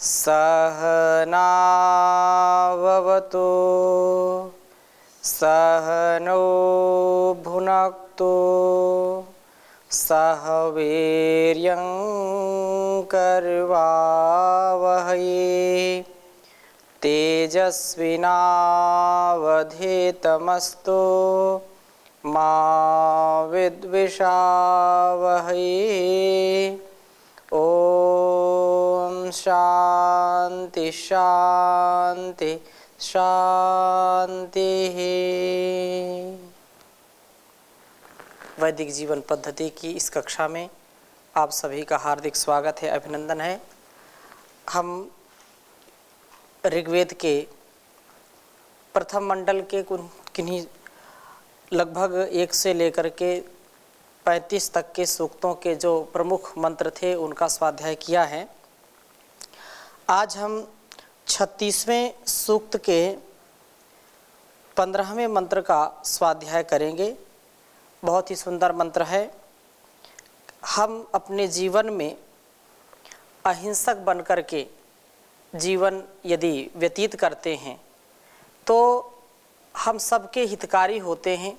सहनाववतु सहनो भुनक्तु सह वीर्यं करवावहै तेजस्विनावधीतमस्तु मा विद्विषावहै। ओम शांति शांति शांति। वैदिक जीवन पद्धति की इस कक्षा में आप सभी का हार्दिक स्वागत है, अभिनंदन है। हम ऋग्वेद के प्रथम मंडल के किन्हीं लगभग 1 से लेकर के 35 तक के सूक्तों के जो प्रमुख मंत्र थे उनका स्वाध्याय किया है। आज हम 36वें सूक्त के 15वें मंत्र का स्वाध्याय करेंगे। बहुत ही सुंदर मंत्र है। हम अपने जीवन में अहिंसक बनकर के जीवन यदि व्यतीत करते हैं तो हम सबके हितकारी होते हैं।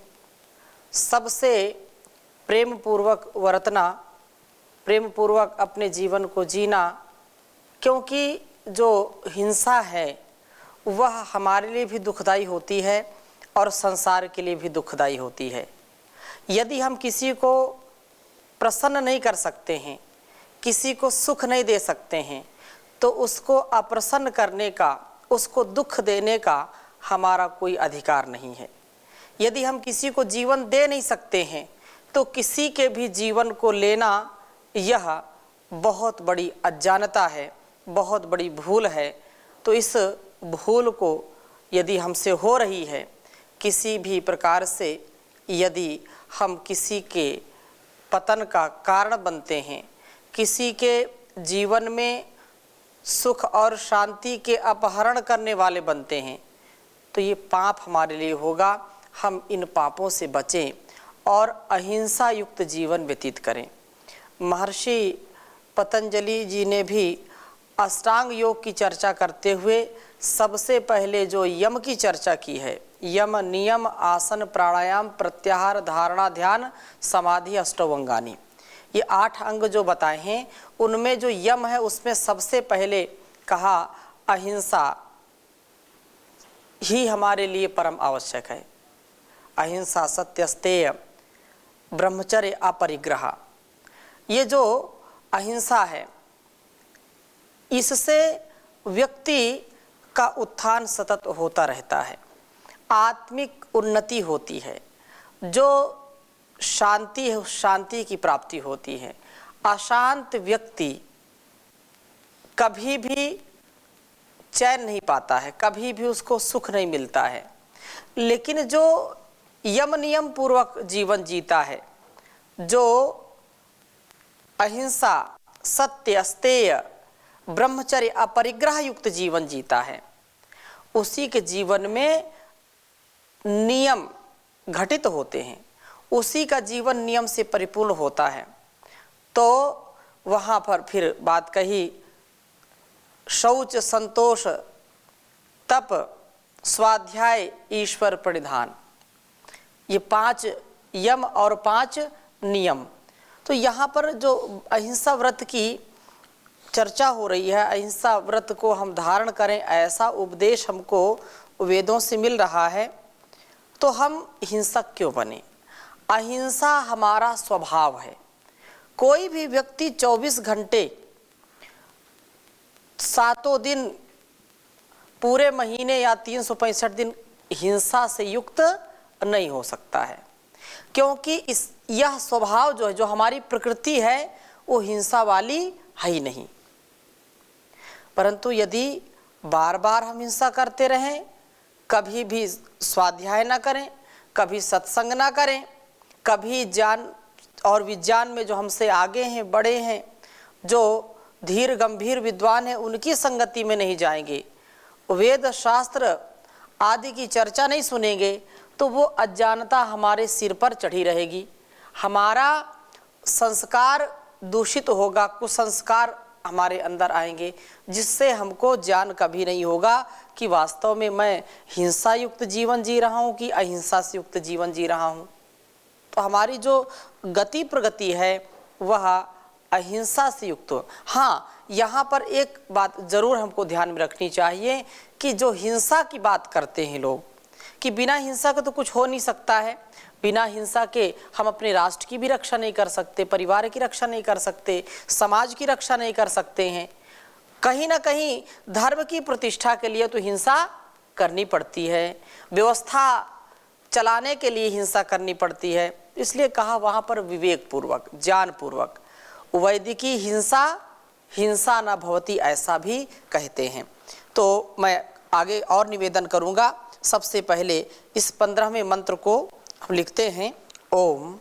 सबसे प्रेम पूर्वक वर्तना, प्रेम पूर्वक अपने जीवन को जीना, क्योंकि जो हिंसा है वह हमारे लिए भी दुखदाई होती है और संसार के लिए भी दुखदाई होती है। यदि हम किसी को प्रसन्न नहीं कर सकते हैं, किसी को सुख नहीं दे सकते हैं, तो उसको अप्रसन्न करने का, उसको दुख देने का हमारा कोई अधिकार नहीं है। यदि हम किसी को जीवन दे नहीं सकते हैं तो किसी के भी जीवन को लेना यह बहुत बड़ी अज्ञानता है, बहुत बड़ी भूल है। तो इस भूल को यदि हमसे हो रही है, किसी भी प्रकार से यदि हम किसी के पतन का कारण बनते हैं, किसी के जीवन में सुख और शांति के अपहरण करने वाले बनते हैं, तो ये पाप हमारे लिए होगा। हम इन पापों से बचें और अहिंसा युक्त जीवन व्यतीत करें। महर्षि पतंजलि जी ने भी अष्टांग योग की चर्चा करते हुए सबसे पहले जो यम की चर्चा की है, यम नियम आसन प्राणायाम प्रत्याहार धारणा ध्यान समाधि अष्टवंगानी, ये 8 अंग जो बताए हैं उनमें जो यम है उसमें सबसे पहले कहा अहिंसा ही हमारे लिए परम आवश्यक है। अहिंसा सत्यस्तेय ब्रह्मचर्य अपरिग्रह, ये जो अहिंसा है इससे व्यक्ति का उत्थान सतत होता रहता है, आत्मिक उन्नति होती है, जो शांति है उस शांति की प्राप्ति होती है। अशांत व्यक्ति कभी भी चैन नहीं पाता है, कभी भी उसको सुख नहीं मिलता है। लेकिन जो यम नियम पूर्वक जीवन जीता है, जो अहिंसा सत्य अस्तेय ब्रह्मचर्य अपरिग्रह युक्त जीवन जीता है, उसी के जीवन में नियम घटित होते हैं, उसी का जीवन नियम से परिपूर्ण होता है। तो वहाँ पर फिर बात कही शौच संतोष तप स्वाध्याय ईश्वर प्रणिधान, ये 5 यम और 5 नियम। तो यहाँ पर जो अहिंसा व्रत की चर्चा हो रही है, अहिंसा व्रत को हम धारण करें ऐसा उपदेश हमको वेदों से मिल रहा है, तो हम हिंसक क्यों बने? अहिंसा हमारा स्वभाव है। कोई भी व्यक्ति 24 घंटे 7 दिन पूरे महीने या 365 दिन हिंसा से युक्त नहीं हो सकता है, क्योंकि यह स्वभाव जो है, जो हमारी प्रकृति है, वो हिंसा वाली है ही नहीं। परंतु यदि बार बार हम हिंसा करते रहें, कभी भी स्वाध्याय ना करें, कभी सत्संग ना करें, कभी ज्ञान और विज्ञान में जो हमसे आगे हैं, बड़े हैं, जो धीर गंभीर विद्वान हैं, उनकी संगति में नहीं जाएंगे, वेद शास्त्र आदि की चर्चा नहीं सुनेंगे, तो वो अज्ञानता हमारे सिर पर चढ़ी रहेगी। हमारा संस्कार दूषित होगा, कुसंस्कार हमारे अंदर आएंगे, जिससे हमको ज्ञान कभी नहीं होगा कि वास्तव में मैं हिंसा युक्त जीवन जी रहा हूँ कि अहिंसा से युक्त जीवन जी रहा हूँ। तो हमारी जो गति प्रगति है वह अहिंसा से युक्त हो। हाँ, यहाँ पर एक बात ज़रूर हमको ध्यान में रखनी चाहिए कि जो हिंसा की बात करते हैं लोग, कि बिना हिंसा के तो कुछ हो नहीं सकता है, बिना हिंसा के हम अपने राष्ट्र की भी रक्षा नहीं कर सकते, परिवार की रक्षा नहीं कर सकते, समाज की रक्षा नहीं कर सकते हैं। कहीं ना कहीं धर्म की प्रतिष्ठा के लिए तो हिंसा करनी पड़ती है, व्यवस्था चलाने के लिए हिंसा करनी पड़ती है। इसलिए कहा वहाँ पर विवेक पूर्वक, ज्ञान पूर्वक। वैदिकी हिंसा हिंसा न भवति ऐसा भी कहते हैं। तो मैं आगे और निवेदन करूँगा। सबसे पहले इस 15वें मंत्र को हम लिखते हैं। ओम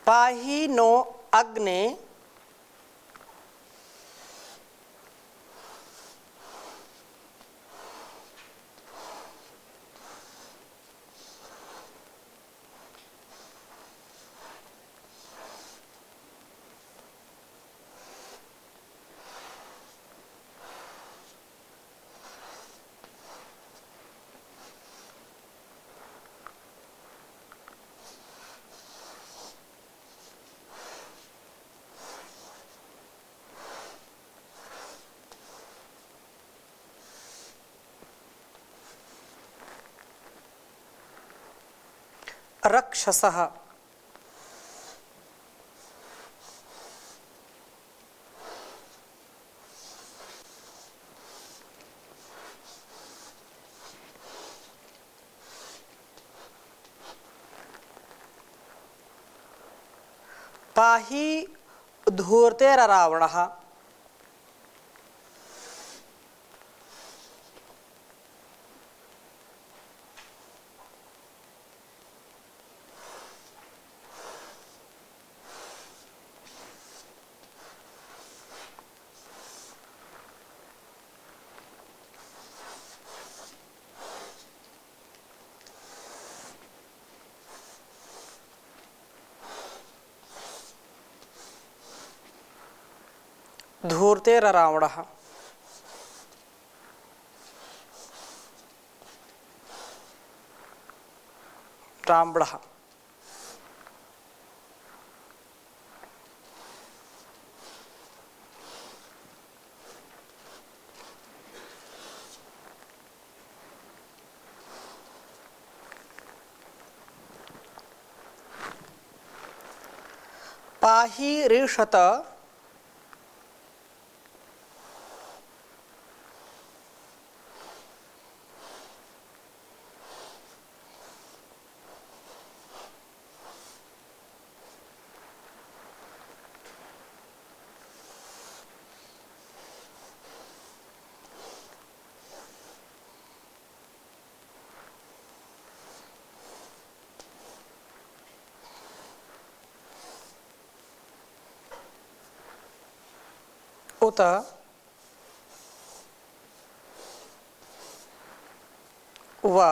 पाहि नो अग्ने रक्षसः पाहि धूर्तेररावणः धूर्तेररावणः रावणः पाहि ऋषत उत वा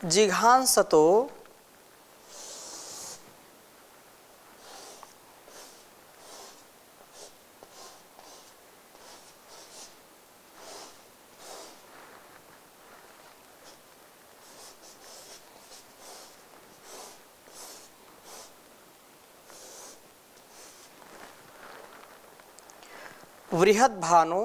जिघांसतो बृहद्भानो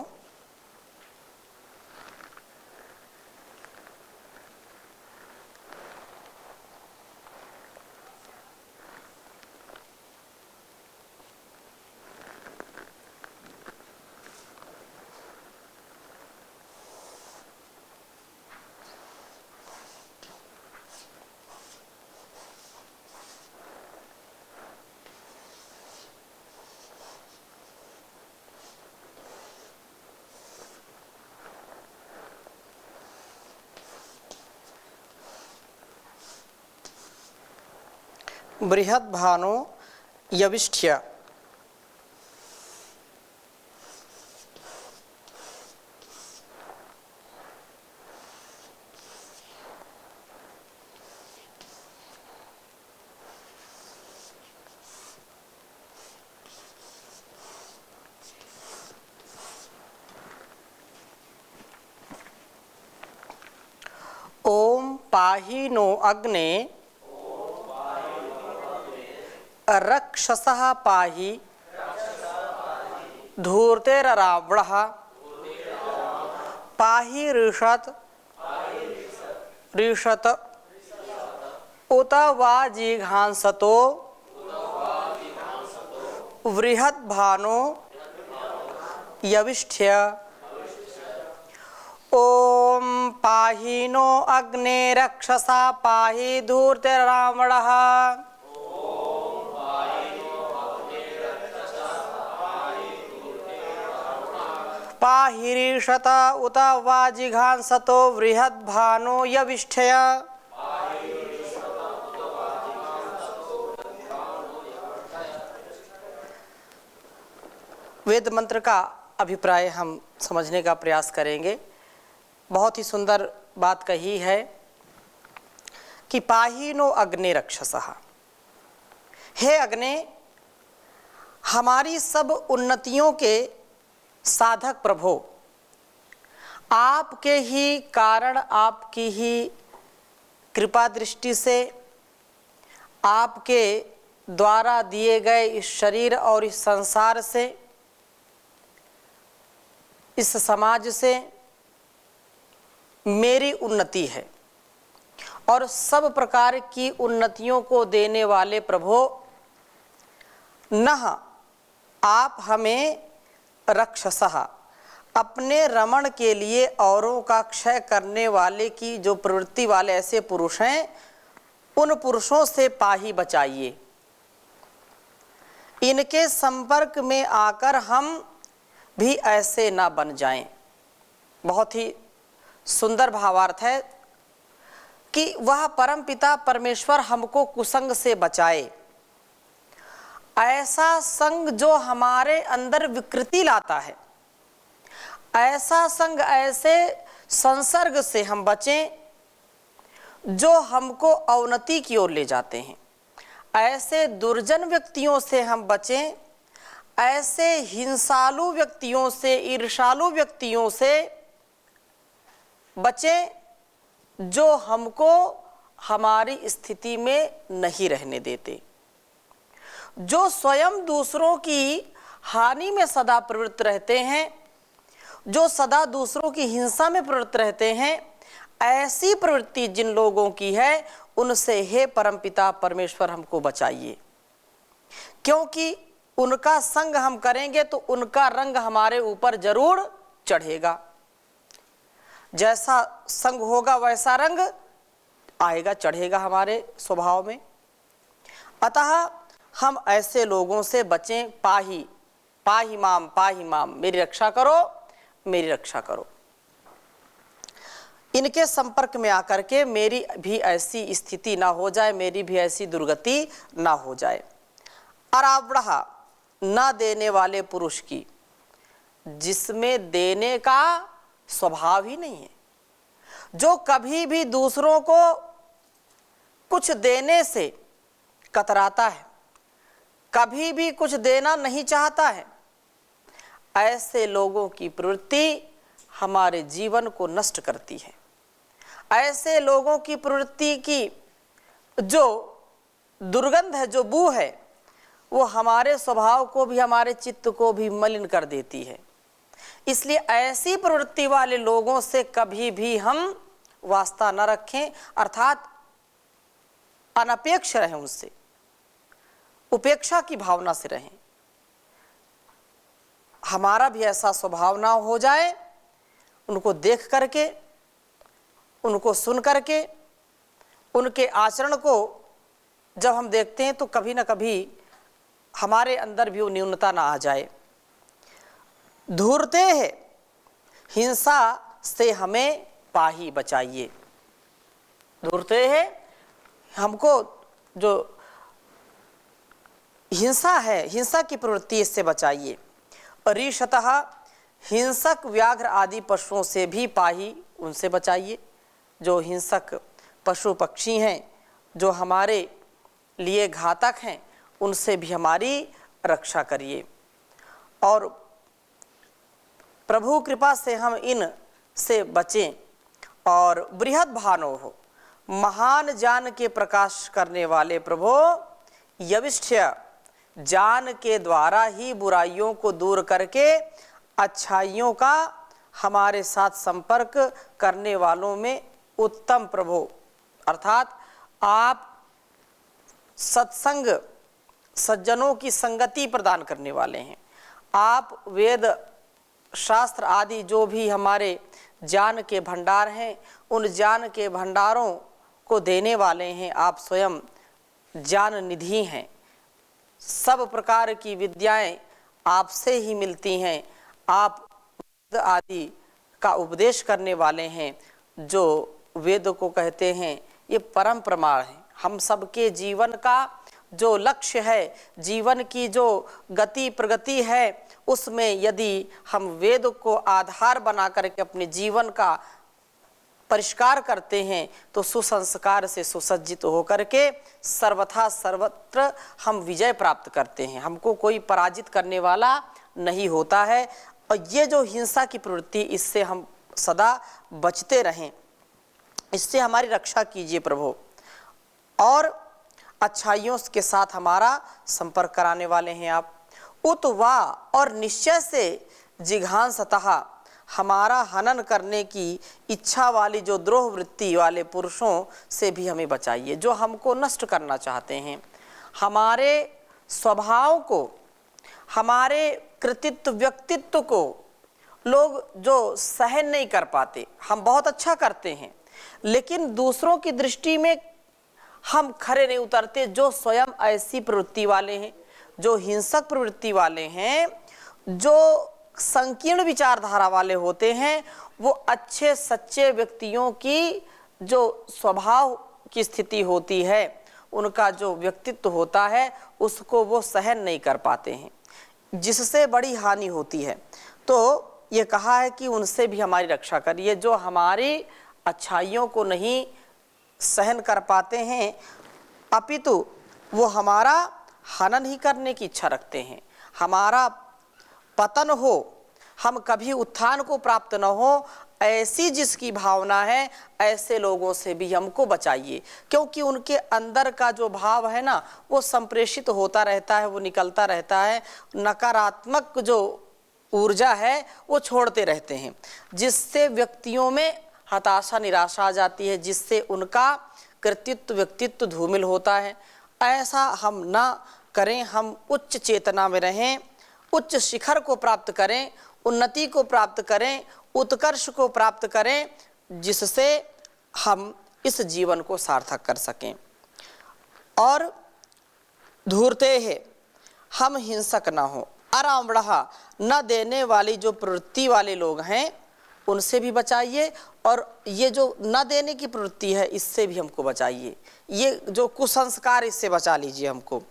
बृहद्भानो यविष्ठ्य। ओम पाहि नो अग्ने रक्षसः पाहि धूर्तेररावणः पाहि ऋषत उत वा जिघांसतो बृहद्भानो यविष्ठ्य। ओम पाहि नो अग्ने रक्षसा पाहि धूर्तेररावणः पाहि ऋषत उत वा जिघांसतो बृहद्भानो यविष्ठ्य। वेद मंत्र का अभिप्राय हम समझने का प्रयास करेंगे। बहुत ही सुंदर बात कही है कि पाहि नो अग्ने रक्षसः। हे अग्ने, हमारी सब उन्नतियों के साधक प्रभो, आपके ही कारण, आपकी ही कृपा दृष्टि से, आपके द्वारा दिए गए इस शरीर और इस संसार से, इस समाज से मेरी उन्नति है और सब प्रकार की उन्नतियों को देने वाले प्रभो, नः आप हमें रक्षसः, अपने रमण के लिए औरों का क्षय करने वाले की जो प्रवृत्ति वाले ऐसे पुरुष हैं, उन पुरुषों से पाही बचाइए। इनके संपर्क में आकर हम भी ऐसे ना बन जाएं। बहुत ही सुंदर भावार्थ है कि वह परमपिता परमेश्वर हमको कुसंग से बचाए। ऐसा संग जो हमारे अंदर विकृति लाता है, ऐसा संग, ऐसे संसर्ग से हम बचें जो हमको अवनति की ओर ले जाते हैं। ऐसे दुर्जन व्यक्तियों से हम बचें, ऐसे हिंसालु व्यक्तियों से, ईर्षालु व्यक्तियों से बचें जो हमको हमारी स्थिति में नहीं रहने देते, जो स्वयं दूसरों की हानि में सदा प्रवृत्त रहते हैं, जो सदा दूसरों की हिंसा में प्रवृत्त रहते हैं। ऐसी प्रवृत्ति जिन लोगों की है, उनसे हे परमपिता परमेश्वर हमको बचाइए, क्योंकि उनका संग हम करेंगे तो उनका रंग हमारे ऊपर जरूर चढ़ेगा। जैसा संग होगा वैसा रंग आएगा, चढ़ेगा हमारे स्वभाव में। अतः हम ऐसे लोगों से बचें। पाही माम, पाही माम, मेरी रक्षा करो, मेरी रक्षा करो। इनके संपर्क में आकर के मेरी भी ऐसी स्थिति ना हो जाए, मेरी भी ऐसी दुर्गति ना हो जाए। अरावणः, न देने वाले पुरुष की, जिसमें देने का स्वभाव ही नहीं है, जो कभी भी दूसरों को कुछ देने से कतराता है, कभी भी कुछ देना नहीं चाहता है, ऐसे लोगों की प्रवृत्ति हमारे जीवन को नष्ट करती है। ऐसे लोगों की प्रवृत्ति की जो दुर्गंध है, जो बू है, वो हमारे स्वभाव को भी, हमारे चित्त को भी मलिन कर देती है। इसलिए ऐसी प्रवृत्ति वाले लोगों से कभी भी हम वास्ता न रखें, अर्थात अनपेक्ष रहें, उनसे उपेक्षा की भावना से रहें। हमारा भी ऐसा स्वभाव ना हो जाए, उनको देख करके, उनको सुन करके, उनके आचरण को जब हम देखते हैं तो कभी ना कभी हमारे अंदर भी वो न्यूनता ना आ जाए। धूर्ते है, हिंसा से हमें पाही बचाइए। धूर्ते है, हमको जो हिंसा है, हिंसा की प्रवृत्ति, इससे बचाइए। रीशतः हिंसक व्याघ्र आदि पशुओं से भी पाही, उनसे बचाइए। जो हिंसक पशु पक्षी हैं, जो हमारे लिए घातक हैं, उनसे भी हमारी रक्षा करिए। और प्रभु कृपा से हम इन से बचें। और बृहद भानो हो, महान ज्ञान के प्रकाश करने वाले प्रभु, यविष्ठ्य ज्ञान के द्वारा ही बुराइयों को दूर करके अच्छाइयों का हमारे साथ संपर्क करने वालों में उत्तम प्रभु, अर्थात आप सत्संग सज्जनों की संगति प्रदान करने वाले हैं। आप वेद शास्त्र आदि जो भी हमारे ज्ञान के भंडार हैं, उन ज्ञान के भंडारों को देने वाले हैं। आप स्वयं ज्ञान निधि हैं। सब प्रकार की विद्याएं आपसे ही मिलती हैं। आप वेद आदि का उपदेश करने वाले हैं। जो वेद को कहते हैं, ये परम प्रमाण है। हम सबके जीवन का जो लक्ष्य है, जीवन की जो गति प्रगति है, उसमें यदि हम वेद को आधार बना करके अपने जीवन का परिष्कार करते हैं, तो सुसंस्कार से सुसज्जित होकर के सर्वथा सर्वत्र हम विजय प्राप्त करते हैं। हमको कोई पराजित करने वाला नहीं होता है। और ये जो हिंसा की प्रवृत्ति, इससे हम सदा बचते रहें, इससे हमारी रक्षा कीजिए प्रभु। और अच्छाइयों के साथ हमारा संपर्क कराने वाले हैं आप। उत वा, और निश्चय से जिघांसतः हमारा हनन करने की इच्छा वाली जो द्रोह वृत्ति वाले पुरुषों से भी हमें बचाइए, जो हमको नष्ट करना चाहते हैं। हमारे स्वभाव को, हमारे कृतित्व व्यक्तित्व को लोग जो सहन नहीं कर पाते। हम बहुत अच्छा करते हैं, लेकिन दूसरों की दृष्टि में हम खरे नहीं उतरते। जो स्वयं ऐसी प्रवृत्ति वाले हैं, जो हिंसक प्रवृत्ति वाले हैं, जो संकीर्ण विचारधारा वाले होते हैं, वो अच्छे सच्चे व्यक्तियों की जो स्वभाव की स्थिति होती है, उनका जो व्यक्तित्व होता है, उसको वो सहन नहीं कर पाते हैं, जिससे बड़ी हानि होती है। तो ये कहा है कि उनसे भी हमारी रक्षा करिए, जो हमारी अच्छाइयों को नहीं सहन कर पाते हैं, अपितु वो हमारा हनन ही करने की इच्छा रखते हैं। हमारा पतन हो, हम कभी उत्थान को प्राप्त न हो, ऐसी जिसकी भावना है, ऐसे लोगों से भी हमको बचाइए। क्योंकि उनके अंदर का जो भाव है ना, वो संप्रेषित होता रहता है, वो निकलता रहता है। नकारात्मक जो ऊर्जा है वो छोड़ते रहते हैं, जिससे व्यक्तियों में हताशा निराशा आ जाती है, जिससे उनका कृतित्व व्यक्तित्व धूमिल होता है। ऐसा हम ना करें। हम उच्च चेतना में रहें, उच्च शिखर को प्राप्त करें, उन्नति को प्राप्त करें, उत्कर्ष को प्राप्त करें, जिससे हम इस जीवन को सार्थक कर सकें। और धूर्ते है, हम हिंसक ना हो। अरामड़ा, न देने वाली जो प्रवृत्ति वाले लोग हैं, उनसे भी बचाइए। और ये जो न देने की प्रवृत्ति है, इससे भी हमको बचाइए। ये जो कुसंस्कार, इससे बचा लीजिए हमको।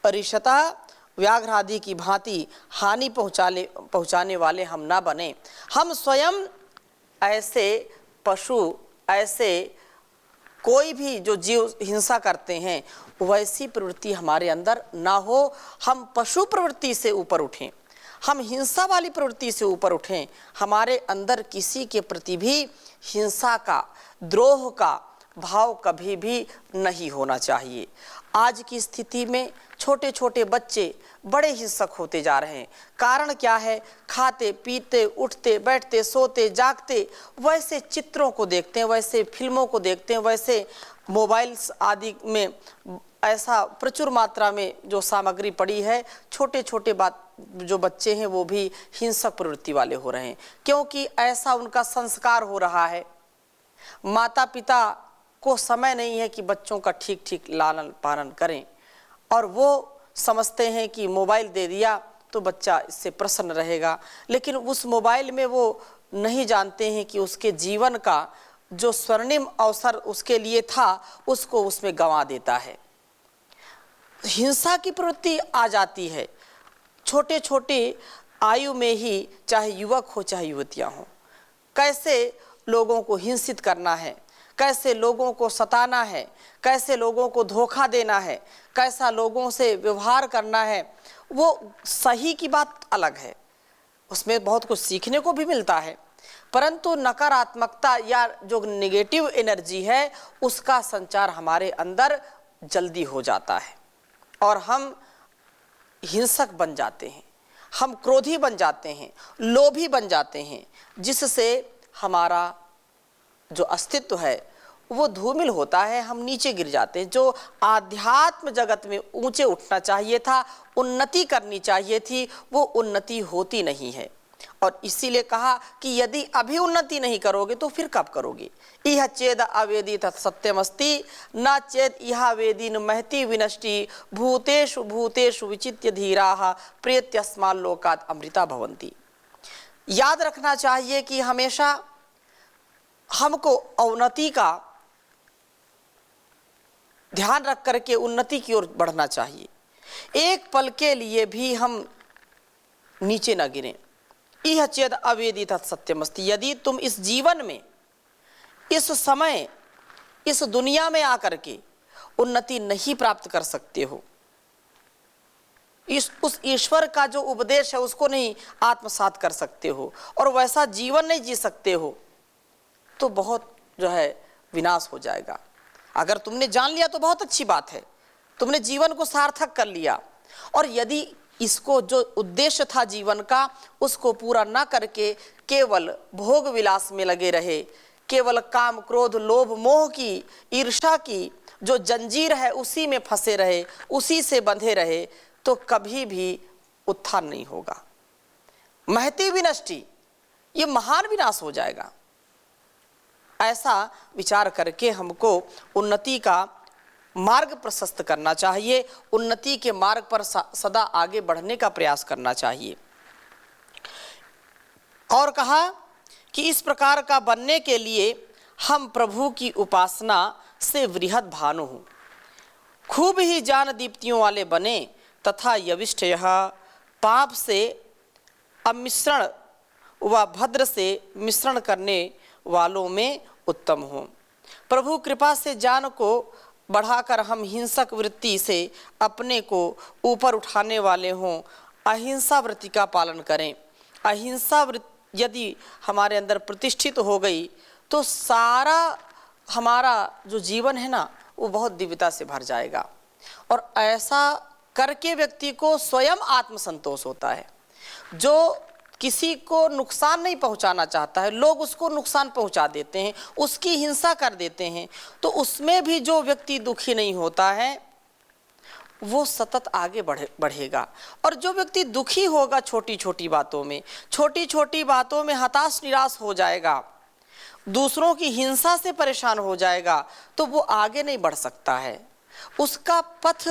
परिशतः व्याघ्र आदि की भांति हानि पहुँचाने वाले हम ना बने। हम स्वयं ऐसे पशु, ऐसे कोई भी जो जीव हिंसा करते हैं, वैसी प्रवृत्ति हमारे अंदर ना हो। हम पशु प्रवृत्ति से ऊपर उठें, हम हिंसा वाली प्रवृत्ति से ऊपर उठें। हमारे अंदर किसी के प्रति भी हिंसा का, द्रोह का भाव कभी भी नहीं होना चाहिए। आज की स्थिति में छोटे छोटे बच्चे बड़े हिंसक होते जा रहे हैं। कारण क्या है? खाते पीते, उठते बैठते, सोते जागते वैसे चित्रों को देखते हैं, वैसे फिल्मों को देखते हैं, वैसे मोबाइल्स आदि में ऐसा प्रचुर मात्रा में जो सामग्री पड़ी है, छोटे छोटे जो बच्चे हैं वो भी हिंसक प्रवृत्ति वाले हो रहे हैं, क्योंकि ऐसा उनका संस्कार हो रहा है। माता पिता को समय नहीं है कि बच्चों का ठीक ठीक लालन पालन करें, और वो समझते हैं कि मोबाइल दे दिया तो बच्चा इससे प्रसन्न रहेगा। लेकिन उस मोबाइल में वो नहीं जानते हैं कि उसके जीवन का जो स्वर्णिम अवसर उसके लिए था, उसको उसमें गंवा देता है। हिंसा की प्रवृत्ति आ जाती है। छोटे छोटे आयु में ही, चाहे युवक हो चाहे युवतियां हो, कैसे लोगों को हिंसित करना है, कैसे लोगों को सताना है, कैसे लोगों को धोखा देना है, कैसा लोगों से व्यवहार करना है, वो सही की बात अलग है, उसमें बहुत कुछ सीखने को भी मिलता है, परंतु नकारात्मकता या जो नेगेटिव एनर्जी है उसका संचार हमारे अंदर जल्दी हो जाता है और हम हिंसक बन जाते हैं, हम क्रोधी बन जाते हैं, लोभी बन जाते हैं, जिससे हमारा जो अस्तित्व है वो धूमिल होता है, हम नीचे गिर जाते हैं। जो आध्यात्म जगत में ऊंचे उठना चाहिए था, उन्नति करनी चाहिए थी, वो उन्नति होती नहीं है। और इसीलिए कहा कि यदि अभी उन्नति नहीं करोगे तो फिर कब करोगे। इह चेद अवेदी तत् सत्यमस्ति न चेद इह वेदी न महति विनष्टि भूतेषु भूतेषु विचित्य धीराः प्रेत्यस्मात् लोकात् अमृता भवन्ति। याद रखना चाहिए कि हमेशा हमको अवनति का ध्यान रख करके उन्नति की ओर बढ़ना चाहिए। एक पल के लिए भी हम नीचे न गिरें। इह चेद अवेदी तत् सत्यमस्ति, यदि तुम इस जीवन में, इस समय, इस दुनिया में आकर के उन्नति नहीं प्राप्त कर सकते हो, उस ईश्वर का जो उपदेश है उसको नहीं आत्मसात कर सकते हो और वैसा जीवन नहीं जी सकते हो, तो बहुत जो है विनाश हो जाएगा। अगर तुमने जान लिया तो बहुत अच्छी बात है, तुमने जीवन को सार्थक कर लिया। और यदि इसको जो उद्देश्य था जीवन का उसको पूरा ना करके केवल भोग विलास में लगे रहे, केवल काम क्रोध लोभ मोह की ईर्ष्या की जो जंजीर है उसी में फंसे रहे, उसी से बंधे रहे, तो कभी भी उत्थान नहीं होगा। महती विनष्टि, ये महान विनाश हो जाएगा। ऐसा विचार करके हमको उन्नति का मार्ग प्रशस्त करना चाहिए, उन्नति के मार्ग पर सदा आगे बढ़ने का प्रयास करना चाहिए। और कहा कि इस प्रकार का बनने के लिए हम प्रभु की उपासना से वृहद भानु हूँ, खूब ही ज्ञान दीप्तियों वाले बने तथा यविष्ठ यह पाप से अमिश्रण व भद्र से मिश्रण करने वालों में उत्तम हो। प्रभु कृपा से ज्ञान को बढ़ाकर हम हिंसक वृत्ति से अपने को ऊपर उठाने वाले हों, अहिंसा वृत्ति का पालन करें। अहिंसा वृत्ति यदि हमारे अंदर प्रतिष्ठित हो गई तो सारा हमारा जो जीवन है ना वो बहुत दिव्यता से भर जाएगा। और ऐसा करके व्यक्ति को स्वयं आत्मसंतोष होता है। जो किसी को नुकसान नहीं पहुंचाना चाहता है, लोग उसको नुकसान पहुंचा देते हैं, उसकी हिंसा कर देते हैं, तो उसमें भी जो व्यक्ति दुखी नहीं होता है वो सतत आगे बढ़ेगा। और जो व्यक्ति दुखी होगा छोटी छोटी बातों में हताश निराश हो जाएगा, दूसरों की हिंसा से परेशान हो जाएगा, तो वो आगे नहीं बढ़ सकता है, उसका पथ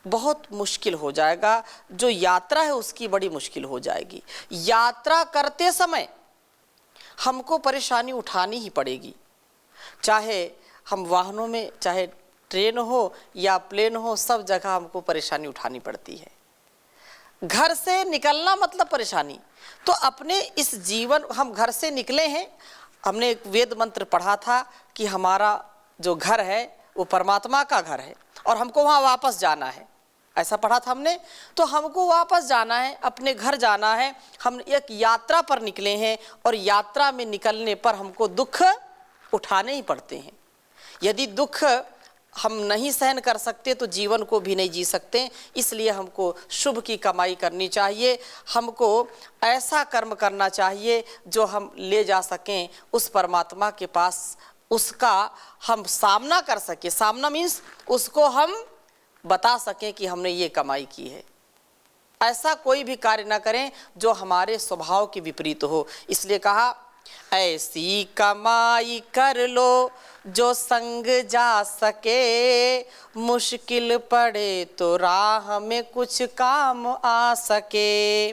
बहुत मुश्किल हो जाएगा। जो यात्रा है उसकी बड़ी मुश्किल हो जाएगी। यात्रा करते समय हमको परेशानी उठानी ही पड़ेगी, चाहे हम वाहनों में, चाहे ट्रेन हो या प्लेन हो, सब जगह हमको परेशानी उठानी पड़ती है। घर से निकलना मतलब परेशानी। तो अपने इस जीवन, हम घर से निकले हैं, हमने एक वेद मंत्र पढ़ा था कि हमारा जो घर है वो परमात्मा का घर है और हमको वहाँ वापस जाना है, ऐसा पढ़ा था हमने। तो हमको वापस जाना है, अपने घर जाना है। हम एक यात्रा पर निकले हैं और यात्रा में निकलने पर हमको दुख उठाने ही पड़ते हैं। यदि दुख हम नहीं सहन कर सकते तो जीवन को भी नहीं जी सकते। इसलिए हमको शुभ की कमाई करनी चाहिए, हमको ऐसा कर्म करना चाहिए जो हम ले जा सकें उस परमात्मा के पास, उसका हम सामना कर सके। सामना मीन्स उसको हम बता सकें कि हमने ये कमाई की है। ऐसा कोई भी कार्य ना करें जो हमारे स्वभाव के विपरीत हो। इसलिए कहा ऐसी कमाई कर लो जो संग जा सके, मुश्किल पड़े तो राह में कुछ काम आ सके।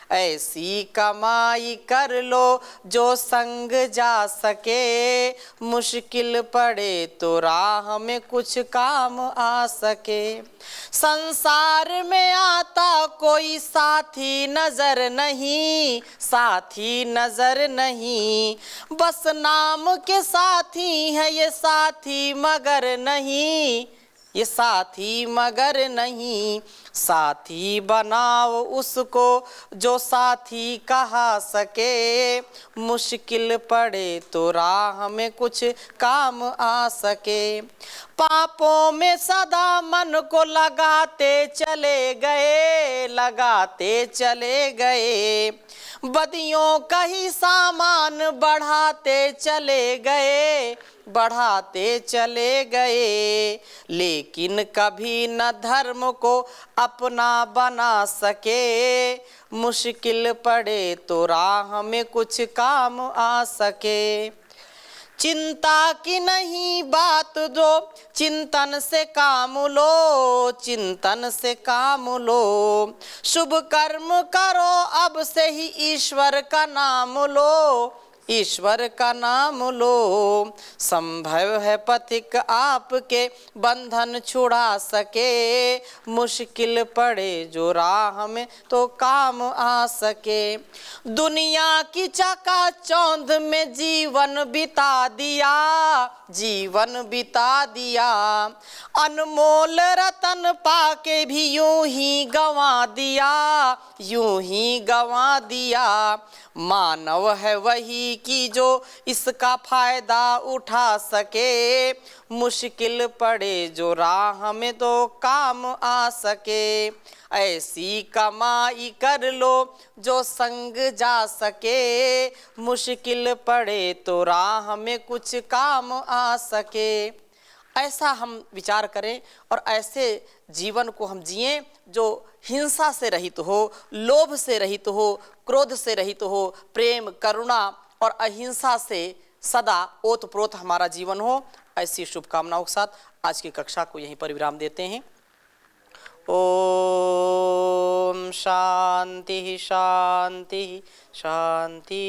ऐसी कमाई कर लो जो संग जा सके, मुश्किल पड़े तो राह में कुछ काम आ सके। संसार में आता कोई साथी नजर नहीं, साथी नजर नहीं, बस नाम के साथी है ये साथी मगर नहीं, ये साथी मगर नहीं। साथी बनाओ उसको जो साथी कहा सके, मुश्किल पड़े तो राह में कुछ काम आ सके। पापों में सदा मन को लगाते चले गए, लगाते चले गए, बदियों का ही सामान बढ़ाते चले गए, बढ़ाते चले गए। लेकिन कभी न धर्म को अपना बना सके, मुश्किल पड़े तो राह में कुछ काम आ सके। चिंता की नहीं बात दो, चिंतन से काम लो, चिंतन से काम लो, शुभ कर्म करो अब से ही ईश्वर का नाम लो, ईश्वर का नाम लो। संभव है पथिक आपके बंधन छुड़ा सके, मुश्किल पड़े जो राह में तो काम आ सके। दुनिया की चकाचौंध में जीवन बिता दिया, जीवन बिता दिया, अनमोल रतन पाके भी यूं ही गंवा दिया, यूं ही गंवा दिया। मानव है वही कि जो इसका फायदा उठा सके, मुश्किल पड़े जो राह में तो काम आ सके। ऐसी कमाई कर लो जो संग जा सके, मुश्किल पड़े तो राह में कुछ काम आ सके। ऐसा हम विचार करें और ऐसे जीवन को हम जिएं जो हिंसा से रहित हो, लोभ से रहित हो, क्रोध से रहित हो, प्रेम, करुणा और अहिंसा से सदा ओतप्रोत हमारा जीवन हो। ऐसी शुभकामनाओं के साथ आज की कक्षा को यहीं पर विराम देते हैं। ओम शांति शांति शांति।